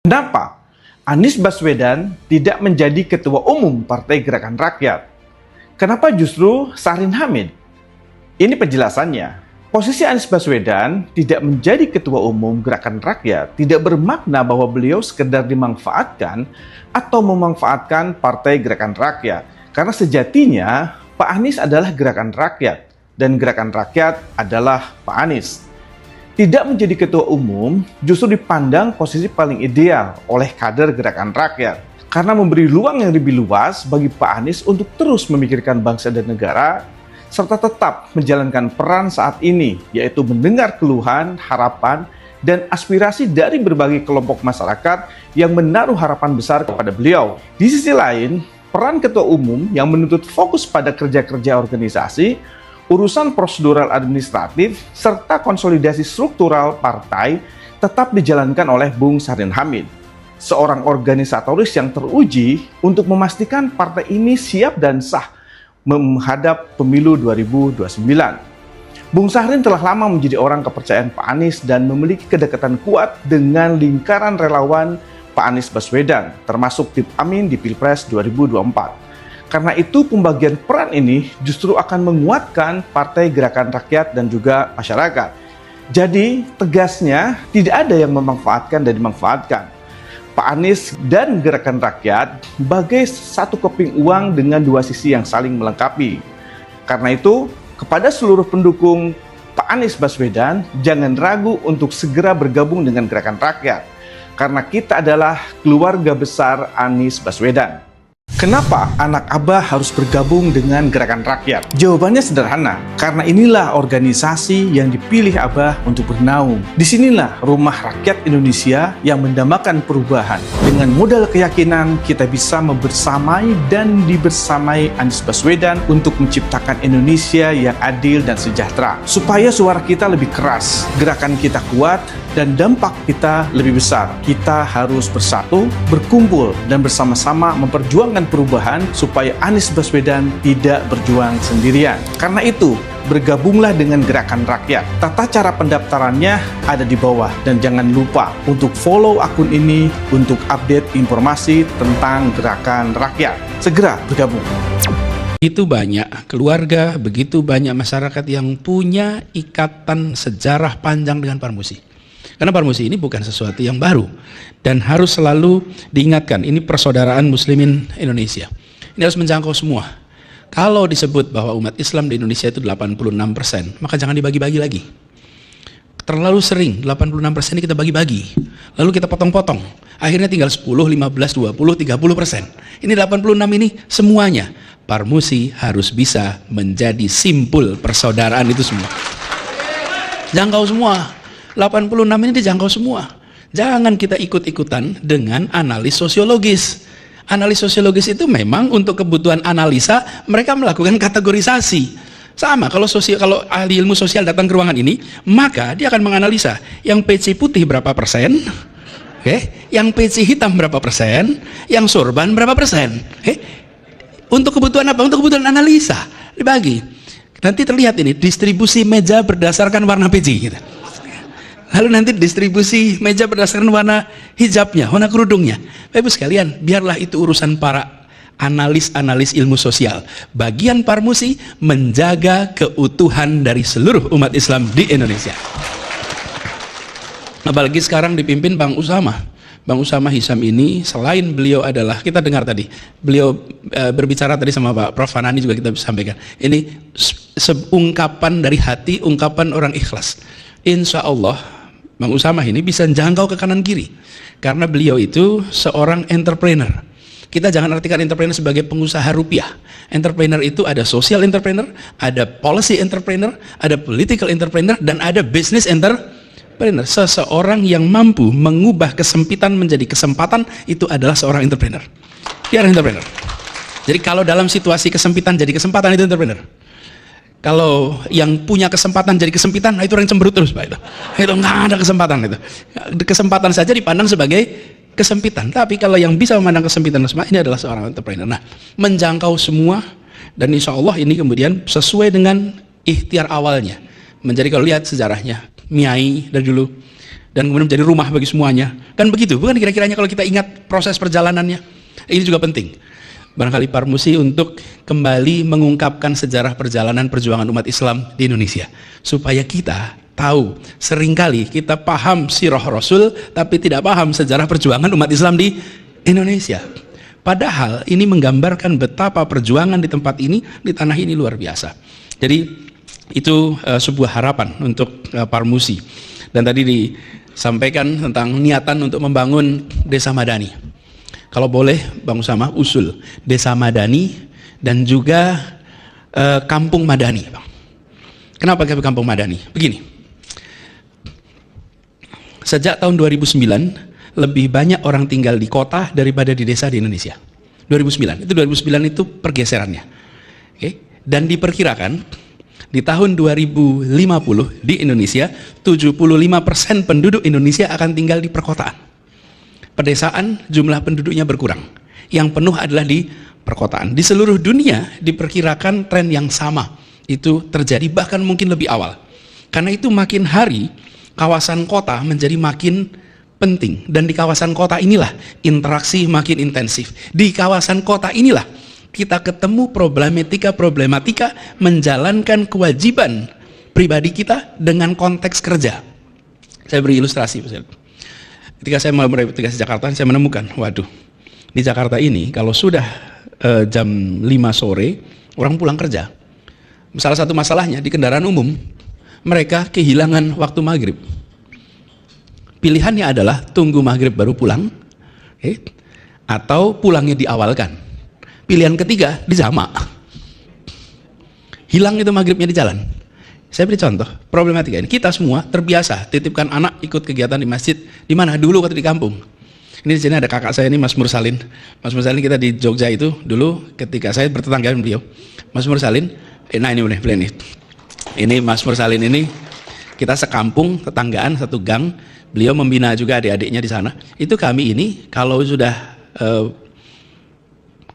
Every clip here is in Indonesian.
Kenapa Anies Baswedan tidak menjadi Ketua Umum Partai Gerakan Rakyat? Kenapa justru Syahrin Hamid? Ini penjelasannya. Posisi Anies Baswedan tidak menjadi Ketua Umum Gerakan Rakyat tidak bermakna bahwa beliau sekedar dimanfaatkan atau memanfaatkan Partai Gerakan Rakyat. Karena sejatinya Pak Anies adalah Gerakan Rakyat dan Gerakan Rakyat adalah Pak Anies. Tidak menjadi ketua umum justru dipandang posisi paling ideal oleh kader Gerakan Rakyat karena memberi ruang yang lebih luas bagi Pak Anies untuk terus memikirkan bangsa dan negara serta tetap menjalankan peran saat ini, yaitu mendengar keluhan, harapan, dan aspirasi dari berbagai kelompok masyarakat yang menaruh harapan besar kepada beliau. Di sisi lain, peran ketua umum yang menuntut fokus pada kerja-kerja organisasi, urusan prosedural administratif, serta konsolidasi struktural partai tetap dijalankan oleh Bung Syahrin Hamid, seorang organisatoris yang teruji untuk memastikan partai ini siap dan sah menghadap pemilu 2029. Bung Syahrin telah lama menjadi orang kepercayaan Pak Anies dan memiliki kedekatan kuat dengan lingkaran relawan Pak Anies Baswedan, termasuk Tip Amin di Pilpres 2024. Karena itu pembagian peran ini justru akan menguatkan Partai Gerakan Rakyat dan juga masyarakat. Jadi tegasnya tidak ada yang memanfaatkan dan dimanfaatkan. Pak Anies dan Gerakan Rakyat bagai satu keping uang dengan dua sisi yang saling melengkapi. Karena itu kepada seluruh pendukung Pak Anies Baswedan jangan ragu untuk segera bergabung dengan Gerakan Rakyat. Karena kita adalah keluarga besar Anies Baswedan. Kenapa anak Abah harus bergabung dengan Gerakan Rakyat? Jawabannya sederhana, karena inilah organisasi yang dipilih Abah untuk bernaung. Disinilah rumah rakyat Indonesia yang mendambakan perubahan. Dengan modal keyakinan, kita bisa membersamai dan dibersamai Anies Baswedan untuk menciptakan Indonesia yang adil dan sejahtera. Supaya suara kita lebih keras, gerakan kita kuat, dan dampak kita lebih besar. Kita harus bersatu, berkumpul, dan bersama-sama memperjuangkan perubahan supaya Anies Baswedan tidak berjuang sendirian. Karena itu, bergabunglah dengan Gerakan Rakyat. Tata cara pendaftarannya ada di bawah. Dan jangan lupa untuk follow akun ini untuk update informasi tentang Gerakan Rakyat. Segera bergabung. Begitu banyak keluarga, begitu banyak masyarakat yang punya ikatan sejarah panjang dengan Parmusi. Karena Parmusi ini bukan sesuatu yang baru dan harus selalu diingatkan, ini persaudaraan muslimin Indonesia. Ini harus menjangkau semua. Kalau disebut bahwa umat Islam di Indonesia itu 86%, maka jangan dibagi-bagi lagi. Terlalu sering 86% ini kita bagi-bagi, lalu kita potong-potong. Akhirnya tinggal 10, 15, 20, 30%. Ini 86 ini semuanya. Parmusi harus bisa menjadi simpul persaudaraan itu semua. Jangkau semua. 86 ini dijangkau semua. Jangan kita ikut-ikutan dengan analis sosiologis. Analis sosiologis itu memang untuk kebutuhan analisa, mereka melakukan kategorisasi. Sama, kalau ahli ilmu sosial datang ke ruangan ini, maka dia akan menganalisa yang PC putih berapa persen, yang PC hitam berapa persen, yang sorban berapa persen. Untuk kebutuhan apa? Untuk kebutuhan analisa. Dibagi. Nanti terlihat ini distribusi meja berdasarkan warna PC gitu. Lalu nanti distribusi meja berdasarkan warna hijabnya, warna kerudungnya. Bapak Ibu sekalian, biarlah itu urusan para analis-analis ilmu sosial. Bagian Parmusi menjaga keutuhan dari seluruh umat Islam di Indonesia. Apalagi sekarang dipimpin Bang Usama. Bang Usama Hisham ini selain beliau adalah, kita dengar tadi, beliau berbicara tadi sama Pak Prof. Fanani juga kita sampaikan. Ini ungkapan dari hati, ungkapan orang ikhlas. Insya Allah Bang Usama ini bisa jangkau ke kanan kiri karena beliau itu seorang entrepreneur. Kita jangan artikan entrepreneur sebagai pengusaha rupiah. Entrepreneur itu ada social entrepreneur, ada policy entrepreneur, ada political entrepreneur, dan ada business entrepreneur. Seseorang yang mampu mengubah kesempitan menjadi kesempatan itu adalah seorang entrepreneur. Dia adalah entrepreneur. Jadi kalau dalam situasi kesempitan jadi kesempatan, itu entrepreneur. Kalau yang punya kesempatan jadi kesempitan, nah itu orang cemberut terus Pak. Itu nggak ada kesempatan itu. Kesempatan saja dipandang sebagai kesempitan. Tapi kalau yang bisa memandang kesempitan semua, ini adalah seorang entrepreneur. Nah, menjangkau semua, dan insya Allah ini kemudian sesuai dengan ikhtiar awalnya. Menjadi kalau lihat sejarahnya, Miai dari dulu dan kemudian menjadi rumah bagi semuanya. Kan begitu, bukan kira-kiranya kalau kita ingat proses perjalanannya. Ini juga penting. Barangkali Parmusi untuk kembali mengungkapkan sejarah perjalanan perjuangan umat Islam di Indonesia. Supaya kita tahu, seringkali kita paham sirah Rasul, tapi tidak paham sejarah perjuangan umat Islam di Indonesia. Padahal ini menggambarkan betapa perjuangan di tempat ini, di tanah ini luar biasa. Jadi itu sebuah harapan untuk Parmusi. Dan tadi disampaikan tentang niatan untuk membangun desa madani. Kalau boleh Bang Usama usul desa madani dan juga kampung madani. Kenapa kampung madani? Begini, sejak tahun 2009 lebih banyak orang tinggal di kota daripada di desa di Indonesia. 2009 itu pergeserannya. Oke? Dan diperkirakan di tahun 2050 di Indonesia 75% penduduk Indonesia akan tinggal di perkotaan. Pedesaan jumlah penduduknya berkurang. Yang penuh adalah di perkotaan. Di seluruh dunia diperkirakan tren yang sama itu terjadi, bahkan mungkin lebih awal. Karena itu makin hari kawasan kota menjadi makin penting, dan di kawasan kota inilah interaksi makin intensif. Di kawasan kota inilah kita ketemu problematika menjalankan kewajiban pribadi kita dengan konteks kerja. Saya beri ilustrasi. Ketika saya mulai bertugas di Jakarta, saya menemukan, waduh, di Jakarta ini kalau sudah jam 5 sore orang pulang kerja. Salah satu masalahnya di kendaraan umum, mereka kehilangan waktu maghrib. Pilihannya adalah tunggu maghrib baru pulang, atau pulangnya diawalkan. Pilihan ketiga dijamak. Hilang itu maghribnya di jalan. Saya beri contoh, problematika ini. Kita semua terbiasa titipkan anak ikut kegiatan di masjid, di mana dulu waktu di kampung. Ini di sini ada kakak saya ini, Mas Mursalin. Mas Mursalin kita di Jogja itu dulu ketika saya bertetangga dengan beliau. Mas Mursalin, nah ini boleh nih. Ini Mas Mursalin ini kita sekampung, tetanggaan, satu gang. Beliau membina juga adik-adiknya di sana. Itu kami ini kalau sudah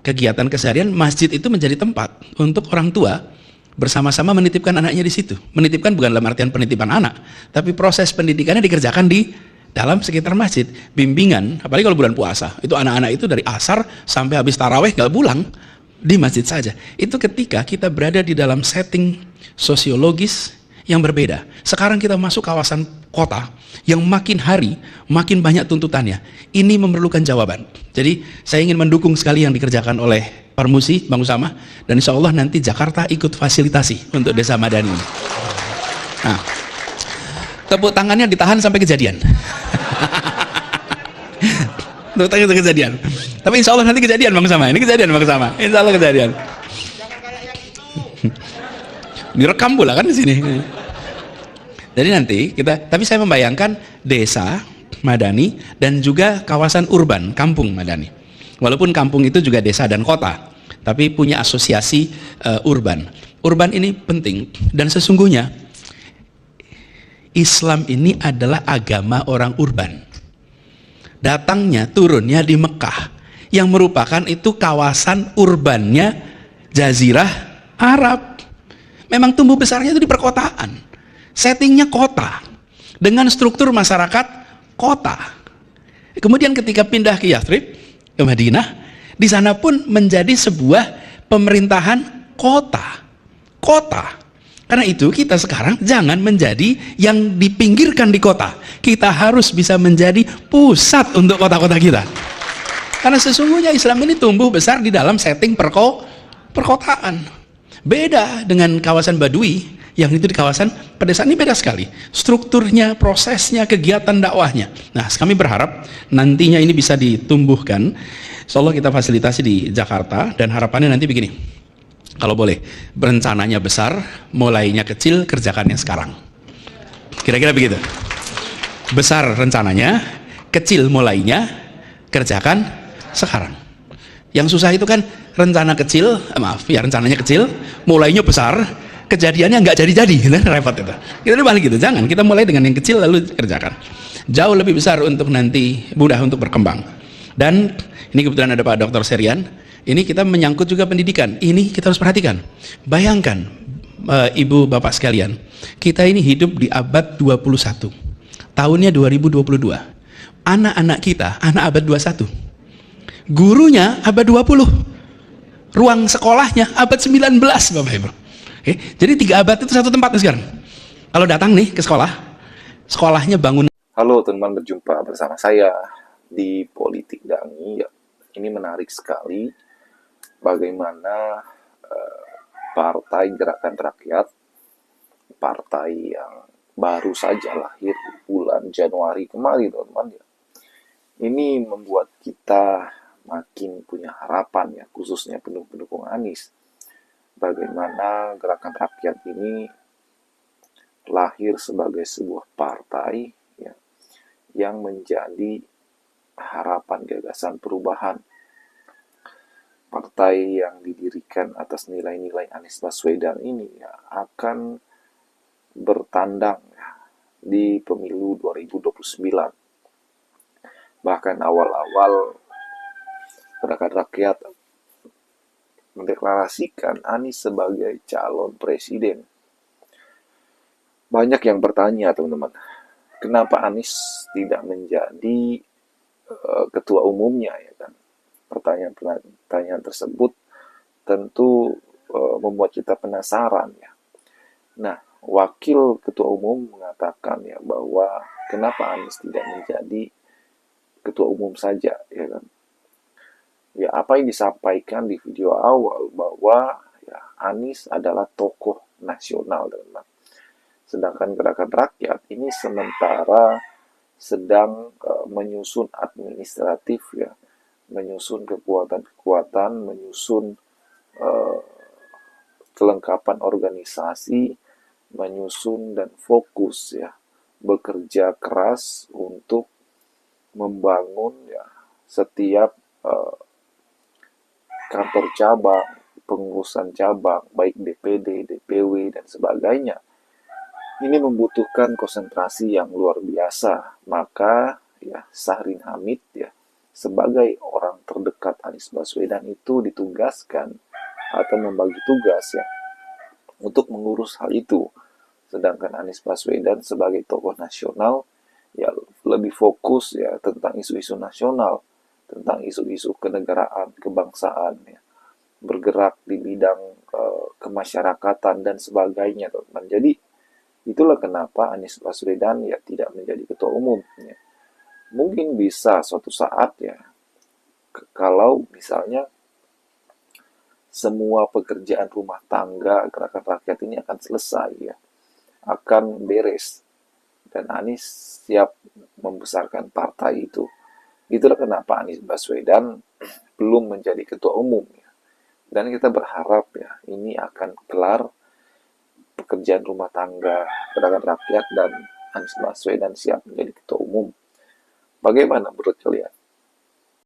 kegiatan keseharian, masjid itu menjadi tempat untuk orang tua bersama-sama menitipkan anaknya di situ. Menitipkan bukan dalam artian penitipan anak, tapi proses pendidikannya dikerjakan di dalam sekitar masjid. Bimbingan, apalagi kalau bulan puasa, itu anak-anak itu dari asar sampai habis taraweh gak pulang, di masjid saja. Itu ketika kita berada di dalam setting sosiologis yang berbeda. Sekarang kita masuk kawasan kota yang makin hari makin banyak tuntutannya. Ini memerlukan jawaban. Jadi saya ingin mendukung sekali yang dikerjakan oleh Parmusi, Bang Usama, dan insya Allah nanti Jakarta ikut fasilitasi untuk desa madani ini. Nah, tepuk tangannya ditahan sampai kejadian. Tepuk tangan itu kejadian. Tapi insya Allah nanti kejadian Bang Usama. Ini kejadian Bang Usama. Insya Allah kejadian. Direkam pula kan di sini. Jadi nanti kita, tapi saya membayangkan desa madani dan juga kawasan urban, kampung madani. Walaupun kampung itu juga desa dan kota, tapi punya asosiasi urban. Urban ini penting, dan sesungguhnya Islam ini adalah agama orang urban. Datangnya, turunnya di Mekah, yang merupakan itu kawasan urbannya Jazirah Arab. Memang tumbuh besarnya itu di perkotaan. Settingnya kota, dengan struktur masyarakat kota. Kemudian ketika pindah ke Yathrib, ke Madinah, di sana pun menjadi sebuah pemerintahan kota. Karena itu kita sekarang jangan menjadi yang dipinggirkan di kota. Kita harus bisa menjadi pusat untuk kota-kota kita. Karena sesungguhnya Islam ini tumbuh besar di dalam setting perkotaan. Beda dengan kawasan Badui yang itu di kawasan pedesaan, ini beda sekali. Strukturnya, prosesnya, kegiatan dakwahnya. Nah, kami berharap nantinya ini bisa ditumbuhkan. Insyaallah kita fasilitasi di Jakarta, dan harapannya nanti begini. Kalau boleh, berencananya besar, mulainya kecil, kerjakannya sekarang. Kira-kira begitu. Besar rencananya, kecil mulainya, kerjakan sekarang. Yang susah itu kan rencana kecil, rencananya kecil, mulainya besar, kejadiannya nggak jadi-jadi, repot itu. Kita balik gitu, jangan, kita mulai dengan yang kecil lalu kerjakan. Jauh lebih besar untuk nanti, mudah untuk berkembang. Dan ini kebetulan ada Pak Dr. Serian, ini kita menyangkut juga pendidikan. Ini kita harus perhatikan. Bayangkan, Ibu Bapak sekalian, kita ini hidup di abad 21. tahunnya 2022. Anak-anak kita, anak abad 21. Gurunya abad 20. Ruang sekolahnya abad 19, Bapak Ibu. Oke, jadi 3 abad itu satu tempat nih sekarang. Kalau datang nih ke sekolah, sekolahnya bangun. Halo teman, berjumpa bersama saya di Politik Dangi. Ya, ini menarik sekali bagaimana Partai Gerakan Rakyat, partai yang baru saja lahir bulan Januari kemarin, teman-teman. Ya. Ini membuat kita makin punya harapan, ya, khususnya pendukung Anies. Bagaimana Gerakan Rakyat ini lahir sebagai sebuah partai, ya, yang menjadi harapan gagasan perubahan. Partai yang didirikan atas nilai-nilai Anies Baswedan ini, ya, akan bertandang, ya, di pemilu 2029. Bahkan awal-awal Gerakan Rakyat mendeklarasikan Anies sebagai calon presiden. Banyak yang bertanya, teman-teman, kenapa Anies tidak menjadi ketua umumnya, ya kan? Pertanyaan tersebut tentu membuat kita penasaran, ya. Nah, wakil ketua umum mengatakan, ya, bahwa kenapa Anies tidak menjadi ketua umum saja, ya kan? Ya, apa yang disampaikan di video awal bahwa, ya, Anies adalah tokoh nasional, teman-teman. Sedangkan Gerakan Rakyat ini sementara sedang menyusun administratif, ya, menyusun kekuatan-kekuatan, menyusun kelengkapan organisasi, menyusun dan fokus, ya, bekerja keras untuk membangun, ya, setiap kantor cabang, pengurusan cabang, baik DPD, DPW, dan sebagainya. Ini membutuhkan konsentrasi yang luar biasa. Maka, ya, Syahrin Hamid, ya, sebagai orang terdekat Anies Baswedan itu ditugaskan atau membagi tugas, ya, untuk mengurus hal itu. Sedangkan Anies Baswedan sebagai tokoh nasional, ya, lebih fokus, ya, tentang isu-isu nasional, tentang isu-isu kenegaraan, kebangsaan, ya, bergerak di bidang kemasyarakatan dan sebagainya, teman. Jadi itulah kenapa Anies Baswedan, ya, tidak menjadi ketua umum, ya. Mungkin bisa suatu saat, ya, kalau misalnya semua pekerjaan rumah tangga Gerakan Rakyat ini akan selesai, ya, akan beres, dan Anies siap membesarkan partai itu. Itulah kenapa Anies Baswedan belum menjadi ketua umum, ya. Dan kita berharap, ya, ini akan kelar pekerjaan rumah tangga Gerakan Rakyat dan Anies Baswedan siap menjadi ketua umum. Bagaimana menurut kalian?